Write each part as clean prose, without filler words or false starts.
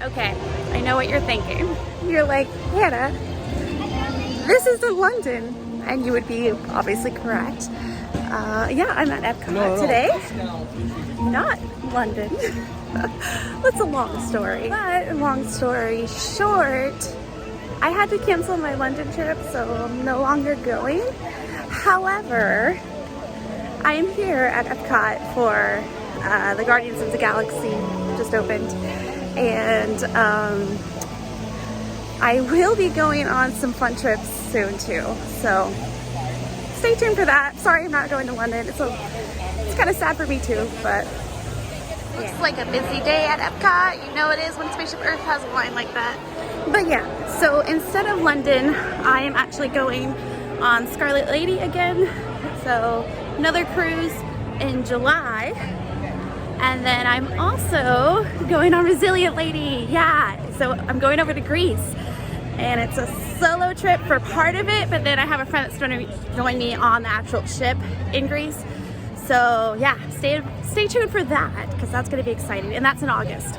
Okay, I know what you're thinking. You're like, Hannah, this isn't London. And you would be obviously correct. Yeah, I'm at EPCOT today. Not London. That's a long story. But long story short, I had to cancel my London trip, so I'm no longer going. However, I am here at EPCOT for the Guardians of the Galaxy just opened, and I will be going on some fun trips soon too. So stay tuned for that. Sorry, I'm not going to London. It's kind of sad for me too, but yeah. Looks like a busy day at EPCOT. You know it is when Spaceship Earth has a line like that. But yeah, so instead of London, I am actually going on Scarlet Lady again. So another cruise in July. And then I'm also going on Resilient Lady. Yeah, so I'm going over to Greece. And it's a solo trip for part of it, but then I have a friend that's going to join me on the actual ship in Greece. So yeah, stay tuned for that, because that's going to be exciting, and that's in August.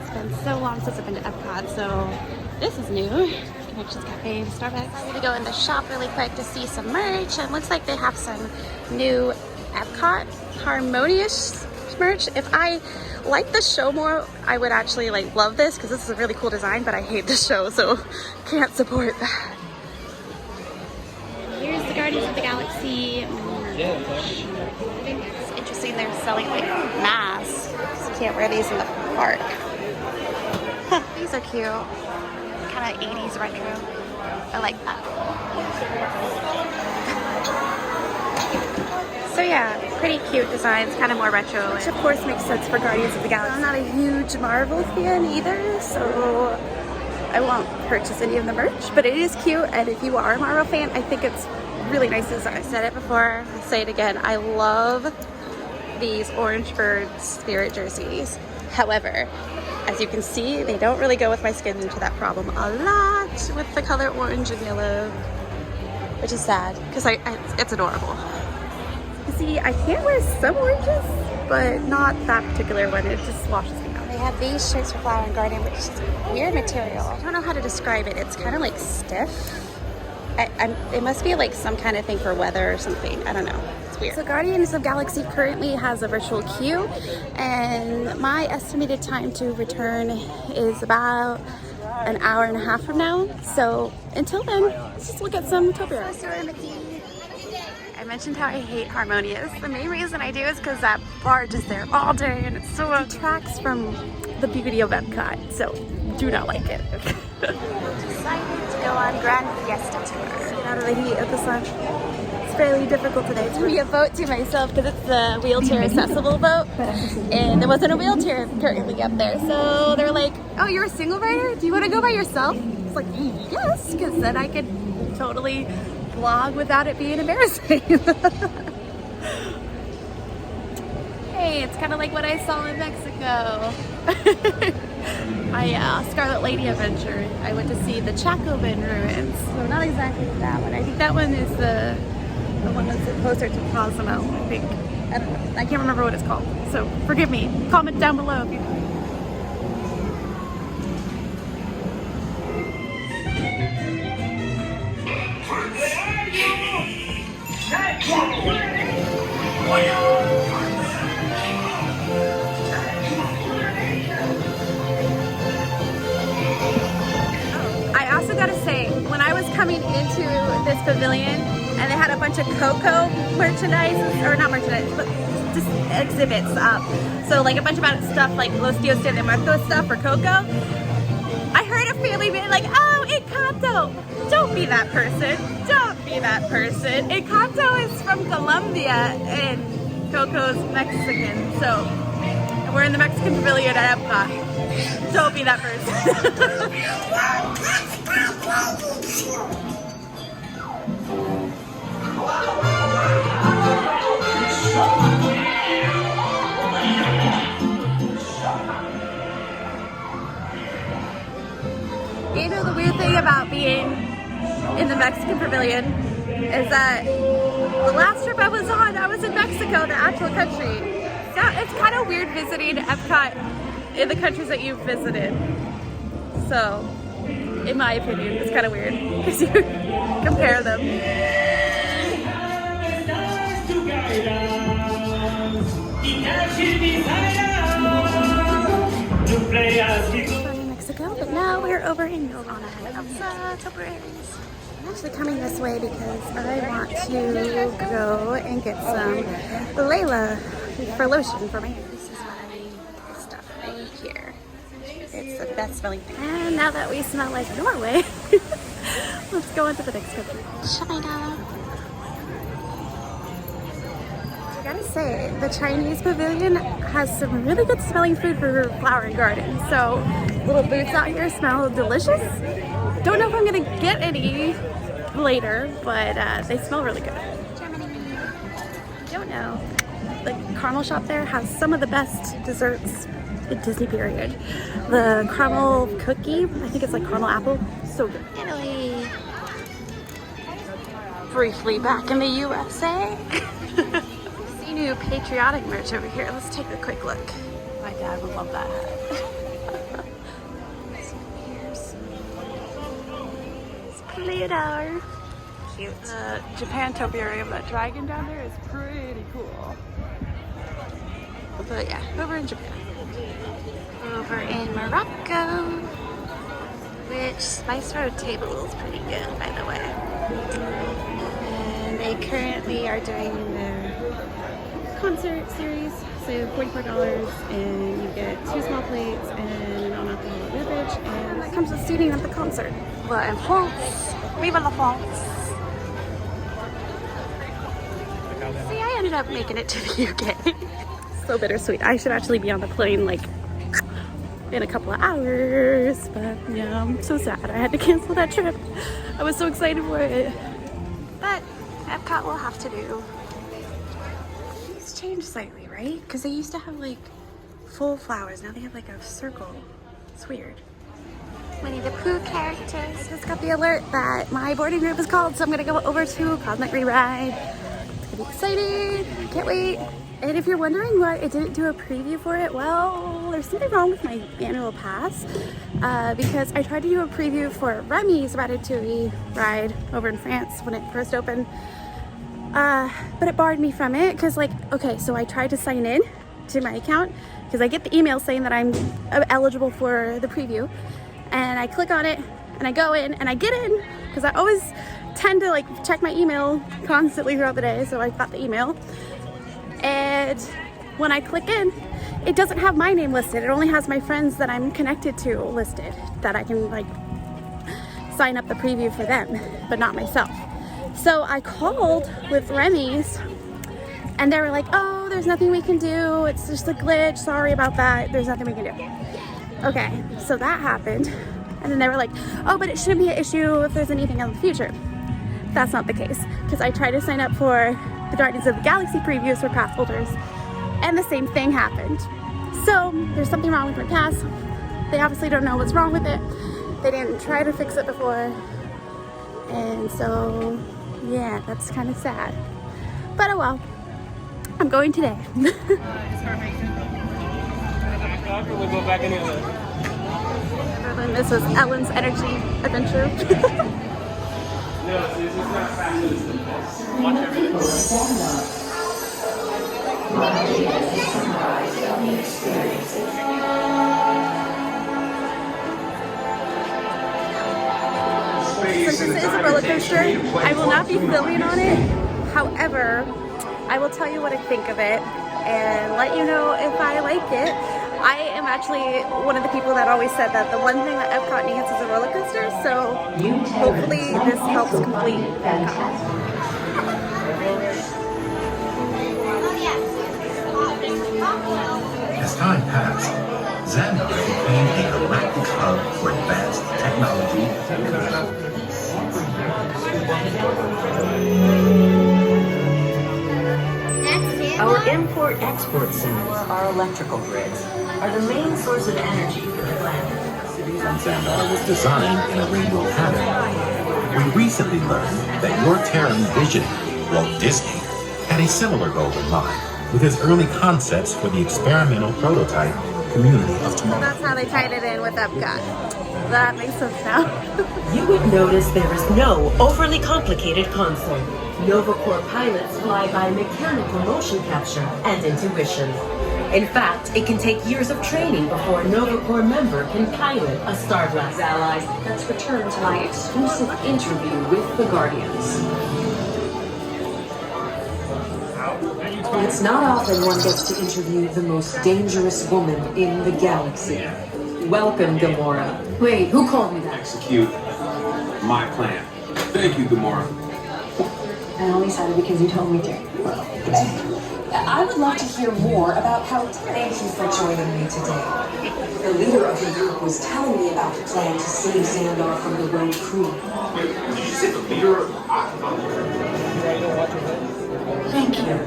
It's been so long since I've been to EPCOT, so this is new. Connections Cafe, Starbucks. I'm going to go in the shop really quick to see some merch, and it looks like they have some new EPCOT Harmonious merch. If I like the show more, I would actually like love this, because this is a really cool design, but I hate the show, so can't support that. Here's the Guardians of the Galaxy merch. I think it's interesting they're selling like masks. So you can't wear these in the park. These are cute. Kind of 80s retro. I like that. So yeah, pretty cute designs, kind of more retro. Which of course makes sense for Guardians of the Galaxy. I'm not a huge Marvel fan either, so I won't purchase any of the merch, but it is cute, and if you are a Marvel fan, I think it's really nice design. I said it before, I'll say it again, I love these Orange Bird Spirit jerseys. However, as you can see, they don't really go with my skin into that problem a lot with the color orange and yellow, which is sad, because it's adorable. See, I can wear some oranges, but not that particular one. It just washes me out. They have these shirts for Flower and Garden, which is weird material. I don't know how to describe it. It's kind of like stiff. It must be like some kind of thing for weather or something. I don't know. It's weird. So Guardians of Galaxy currently has a virtual queue, and my estimated time to return is about an hour and a half from now. So until then, let's just look at some Topia. I mentioned how I hate Harmonious. The main reason I do is because that barge is there all day, and it so detracts from the beauty of EPCOT. So do not like it. Decided to go on Grand Fiesta Tour. Out of the heat of the sun. It's fairly difficult today. It's gonna be a boat to myself because it's the wheelchair accessible boat, and there wasn't a wheelchair currently up there. So they're like, "Oh, you're a single rider? Do you want to go by yourself?" It's like, yes, because then I could totally vlog without it being embarrassing. Hey, it's kind of like what I saw in Mexico. My Scarlet Lady adventure. I went to see the Jacobin ruins. So not exactly that one. I think that one is the one that's closer to Cozumel, I think. I don't know. I can't remember what it's called. So forgive me. Comment down below if you know. I also gotta say, when I was coming into this pavilion and they had a bunch of Coco merchandise, or not merchandise, but just exhibits up. So like a bunch of stuff like Los Dios de Muertos stuff for Coco. I heard a family being like, "Oh, Encanto." Don't be that person. Don't be that person. Encanto is from Colombia and Coco's Mexican. So we're in the Mexican pavilion at EPCOT. Don't be that person. You know, the weird thing about being in the Mexican pavilion is that the last trip I was in Mexico, the actual country. So it's kind of weird visiting EPCOT in the countries that you've visited. So, in my opinion, it's kind of weird because you compare them. In Mexico, but now we're over in Yorona and Elsa Temporaries. I'm actually coming this way because I want to go and get some Layla for lotion for my hair. This is my stuff right here. It's the best smelling thing. And now that we smell like Norway, let's go on to the next country. China. I gotta say, the Chinese pavilion has some really good smelling food for flower and garden. So little booths out here smell delicious. Don't know if I'm gonna get any later, but they smell really good. Germany. Don't know. The caramel shop there has some of the best desserts in Disney period. The caramel cookie, I think it's like caramel apple, so good. Italy. Briefly back in the USA. See new patriotic merch over here. Let's take a quick look. My dad would love that hat. It's Pluto. Cute. The Japan Topiary, that dragon down there is pretty cool. But yeah, over in Japan. Over in Morocco, which my sort of table is pretty good, by the way. And they currently are doing their concert series, so $44, and you get 2 small plates and an non-alcoholic beverage, and that comes with seating at the concert. But in France, vive la France! See, I ended up making it to the UK. So bittersweet. I should actually be on the plane like in a couple of hours, but yeah, I'm so sad I had to cancel that trip. I was so excited for it. But EPCOT will have to do. It's changed slightly, right? Because they used to have like full flowers. Now they have like a circle. It's weird. Winnie the Pooh characters. Just got the alert that my boarding group is called, so I'm gonna go over to Cosmic Rewrite. It's gonna be exciting. Can't wait. And if you're wondering why I didn't do a preview for it, well, there's something wrong with my annual pass because I tried to do a preview for Remy's Ratatouille ride over in France when it first opened, but it barred me from it because, like, okay, so I tried to sign in to my account because I get the email saying that I'm eligible for the preview, and I click on it and I go in and I get in because I always tend to like check my email constantly throughout the day, so I got the email. And when I click in, it doesn't have my name listed. It only has my friends that I'm connected to listed, that I can like sign up the preview for them, but not myself. So I called with Remy's and they were like, oh, there's nothing we can do. It's just a glitch. Sorry about that. There's nothing we can do. Okay, so that happened. And then they were like, oh, but it shouldn't be an issue if there's anything in the future. That's not the case, because I tried to sign up for the Guardians of the Galaxy previews for pass holders, and the same thing happened. So there's something wrong with my pass. They obviously don't know what's wrong with it. They didn't try to fix it before, and so yeah, that's kind of sad. But oh well, I'm going today. Berlin, this was Ellen's Energy Adventure. No, this is not fast. Watch everything. Since this is a roller coaster, I will not be filming on it. However, I will tell you what I think of it and let you know if I like it. I am actually one of the people that always said that the one thing that EPCOT needs is a roller coaster, so hopefully this helps complete EPCOT. As time passed, Xandar became a galactic hub for advanced technology. Our import-export center, our electrical grids, are the main source of energy for the planet. Xandar was designed in a rainbow pattern. We recently learned that your Terran visionary, Walt Disney, had a similar goal in mind, with his early concepts for the experimental prototype community of So tomorrow. that's how they tied it in with EPCOT. That makes sense now. You would notice there is no overly complicated console. NovaCore pilots fly by mechanical motion capture and intuition. In fact, it can take years of training before a NovaCore member can pilot a Stardust allies. Let's return to my exclusive interview with the Guardians. It's not often one gets to interview the most dangerous woman in the galaxy. Welcome, Gamora. Wait, who called me that? Execute my plan. Thank you, Gamora. I only said it because you told me to. I would love to hear more about how. Thank you for joining me today. The leader of the group was telling me about the plan to save Xandar from the rogue crew. Did you say the leader of Thank you.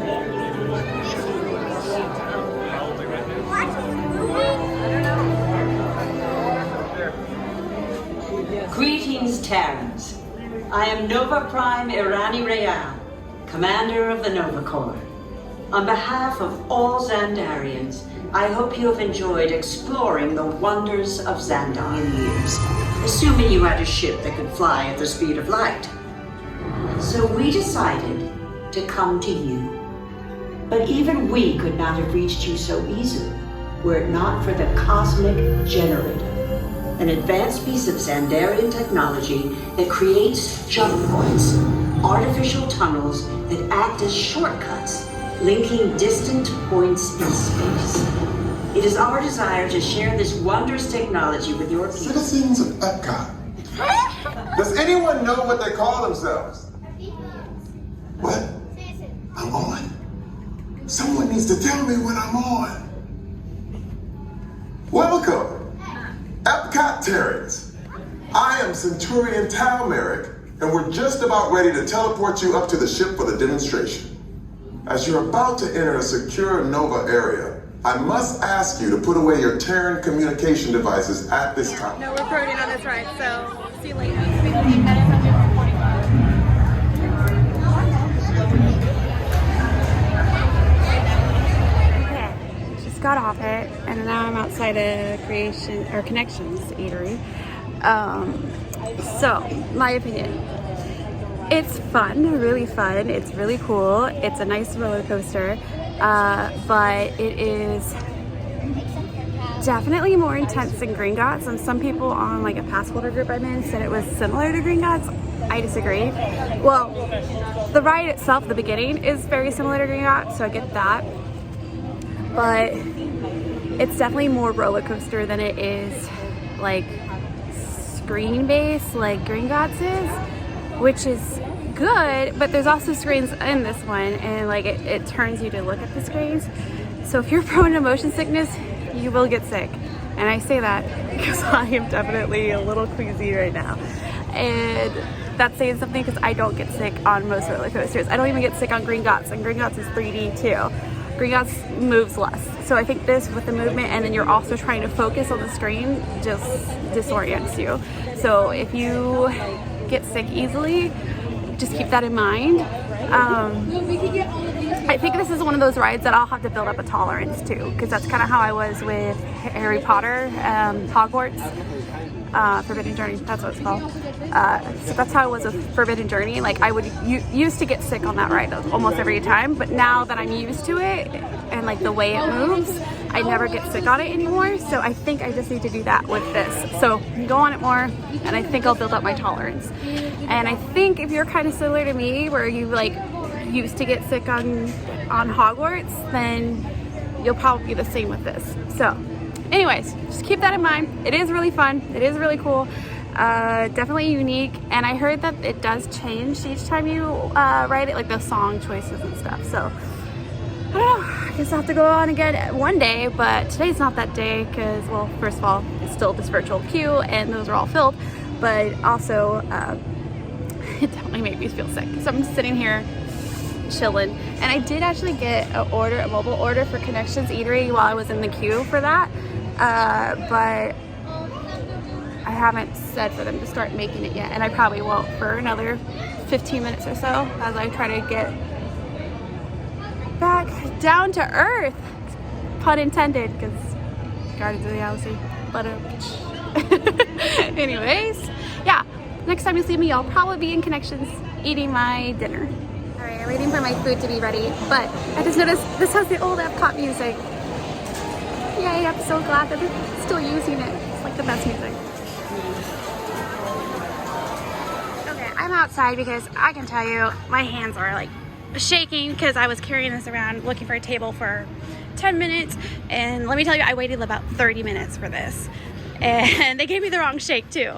Greetings, Terrans. I am Nova Prime Irani Rayal, commander of the Nova Corps. On behalf of all Xandarians, I hope you have enjoyed exploring the wonders of Xandar in years, assuming you had a ship that could fly at the speed of light. So we decided to come to you. But even we could not have reached you so easily were it not for the Cosmic Generator, an advanced piece of Xandarian technology that creates jump points, artificial tunnels that act as shortcuts, linking distant points in space. It is our desire to share this wondrous technology with your people. Citizens of EPCOT. Does anyone know what they call themselves? What? I'm on. Someone needs to tell me when I'm on. Welcome, EPCOT Terrans. I am Centurion Tal Merrick, and we're just about ready to teleport you up to the ship for the demonstration. As you're about to enter a secure Nova area, I must ask you to put away your Terran communication devices at this time. No recording on this ride, so see you later. Just got off it, and now I'm outside a Connections eatery. So, my opinion. It's fun, really fun. It's really cool. It's a nice roller coaster, but it is definitely more intense than Gringotts. And some people on like a pass holder group I'm in said it was similar to Gringotts. I disagree. Well, the ride itself, the beginning, is very similar to Gringotts, so I get that. But it's definitely more roller coaster than it is like screen based like Gringotts is, which is good, but there's also screens in this one, and like it turns you to look at the screens. So if you're prone to motion sickness, you will get sick. And I say that because I am definitely a little queasy right now. And that's saying something because I don't get sick on most roller coasters. I don't even get sick on Gringotts, and Gringotts is 3D too. Gringotts moves less. So I think this with the movement, and then you're also trying to focus on the screen, just disorients you. So if you get sick easily, just keep that in mind. I think this is one of those rides that I'll have to build up a tolerance to, because that's kind of how I was with Harry Potter, Hogwarts, Forbidden Journey, that's what it's called. So that's how I was with Forbidden Journey. Like I would used to get sick on that ride almost every time, but now that I'm used to it and like the way it moves, I never get sick on it anymore. So I think I just need to do that with this. So go on it more, and I think I'll build up my tolerance. And I think if you're kind of similar to me, where you like used to get sick on Hogwarts, then you'll probably be the same with this. So anyways, just keep that in mind. It is really fun. It is really cool. Definitely unique. And I heard that it does change each time you ride it, like the song choices and stuff. So I don't know. I guess I'll have to go on again one day, but today's not that day because, well, first of all, it's still this virtual queue and those are all filled. But also, it definitely made me feel sick. So I'm sitting here chilling. And I did actually get a mobile order for Connections Eatery while I was in the queue for that. But I haven't said for them to start making it yet, and I probably won't for another 15 minutes or so as I try to get back down to earth, pun intended, because Guardians of the Galaxy. But anyways, yeah. Next time you see me, I'll probably be in Connections eating my dinner. All right, I'm waiting for my food to be ready, but I just noticed this has the old EPCOT music. Yay, I'm so glad that they're still using it. It's like the best music. Okay, I'm outside because I can tell you my hands are like shaking because I was carrying this around looking for a table for 10 minutes, and let me tell you, I waited about 30 minutes for this. And they gave me the wrong shake too.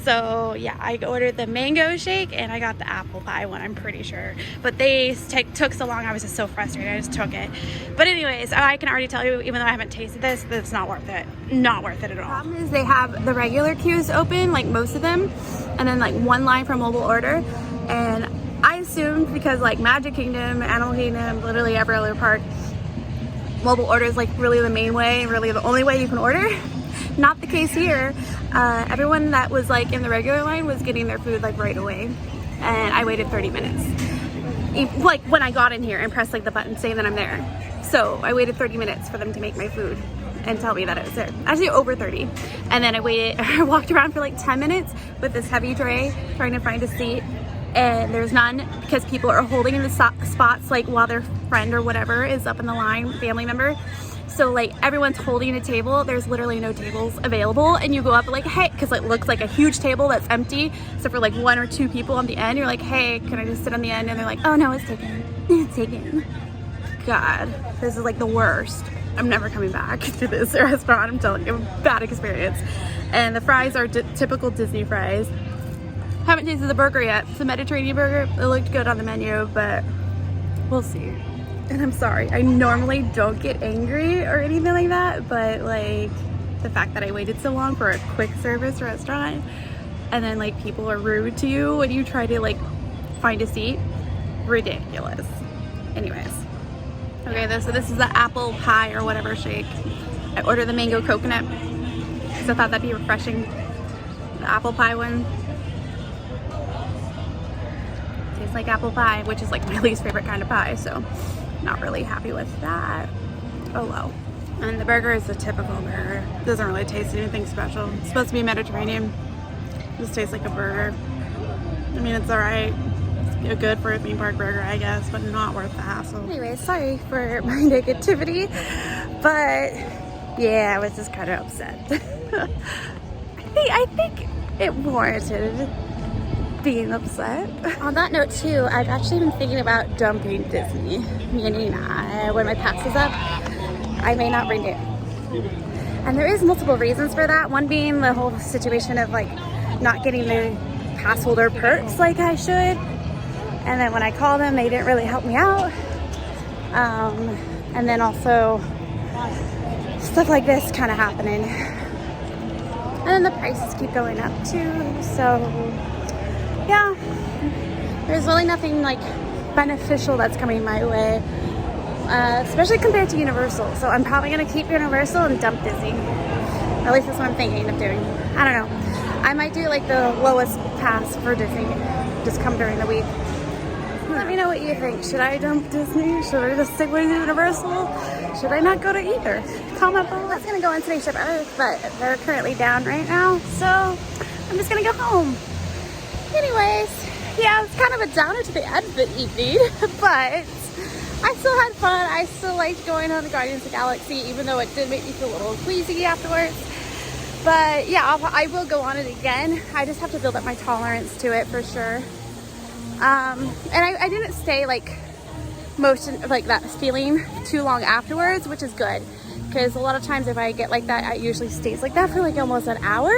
So yeah, I ordered the mango shake and I got the apple pie one, I'm pretty sure. But they took so long, I was just so frustrated, I just took it. But anyways, I can already tell you, even though I haven't tasted this, that it's not worth it. Not worth it at all. The problem is they have the regular queues open, like most of them, and then like one line for mobile order. And I assumed because like Magic Kingdom, Animal Kingdom, literally every other park, mobile order is like really the main way, really the only way you can order. Not the case here. Everyone that was like in the regular line was getting their food like right away, and I waited 30 minutes. Like when I got in here and pressed like the button saying that I'm there. So I waited 30 minutes for them to make my food and tell me that it was there. Actually over 30. And then I walked around for like 10 minutes with this heavy tray trying to find a seat, and there's none because people are holding in the spots like while their friend or whatever is up in the line, family member. So like everyone's holding a table, there's literally no tables available, and you go up like, hey, because it looks like a huge table that's empty except for like 1 or 2 people on the end. You're like, hey, can I just sit on the end? And they're like, oh no, it's taken. It's taken. God, this is like the worst. I'm never coming back to this restaurant, I'm telling you, bad experience. And the fries are typical Disney fries. Haven't tasted the burger yet. It's a Mediterranean burger. It looked good on the menu, but we'll see. And I'm sorry, I normally don't get angry or anything like that, but like the fact that I waited so long for a quick service restaurant and then like people are rude to you when you try to like find a seat, ridiculous. Anyways, okay, so this is the apple pie or whatever shake. I ordered the mango coconut because I thought that'd be refreshing. The apple pie one tastes like apple pie, which is like my least favorite kind of pie, so not really happy with that. Oh well. And the burger is a typical burger. Doesn't really taste anything special. It's supposed to be Mediterranean. Just tastes like a burger. I mean, it's alright. It's good for a theme park burger, I guess, but not worth the hassle. Anyway, sorry for my negativity, but yeah, I was just kind of upset. I think it warranted being upset. On that note too, I've actually been thinking about dumping Disney, meaning when my pass is up, I may not renew. And there is multiple reasons for that. One being the whole situation of like not getting the pass holder perks like I should. And then when I called them, they didn't really help me out. And then also stuff like this kind of happening. And then the prices keep going up too, so yeah, there's really nothing like beneficial that's coming my way, especially compared to Universal. So I'm probably gonna keep Universal and dump Disney. At least that's what I'm thinking of doing. I don't know. I might do like the lowest pass for Disney. Just come during the week. Let me know what you think. Should I dump Disney? Should I just stick with Universal? Should I not go to either? Comment below. I was gonna go on Spaceship Earth, but they're currently down right now, so I'm just gonna go home. Anyways, yeah, it's kind of a downer to the end of the evening, but I still had fun. I still liked going on the Guardians of the Galaxy, even though it did make me feel a little queasy afterwards. But yeah, I will go on it again. I just have to build up my tolerance to it for sure. And I didn't stay like motion like that feeling too long afterwards, which is good, because a lot of times if I get like that, it usually stays like that for like almost an hour.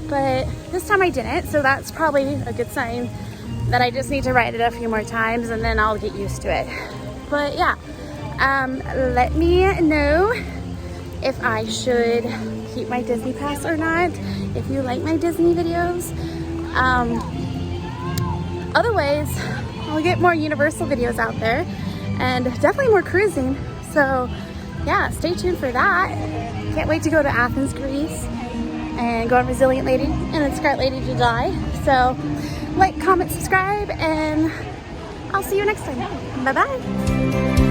But this time I didn't, so that's probably a good sign that I just need to ride it a few more times and then I'll get used to it. But yeah, let me know if I should keep my Disney pass or not, if you like my Disney videos. Otherwise, I'll get more Universal videos out there and definitely more cruising. So yeah, stay tuned for that. Can't wait to go to Athens, Greece, and go on Resilient Lady and then Scarlet Lady to die. So like, comment, subscribe, and I'll see you next time. Bye bye.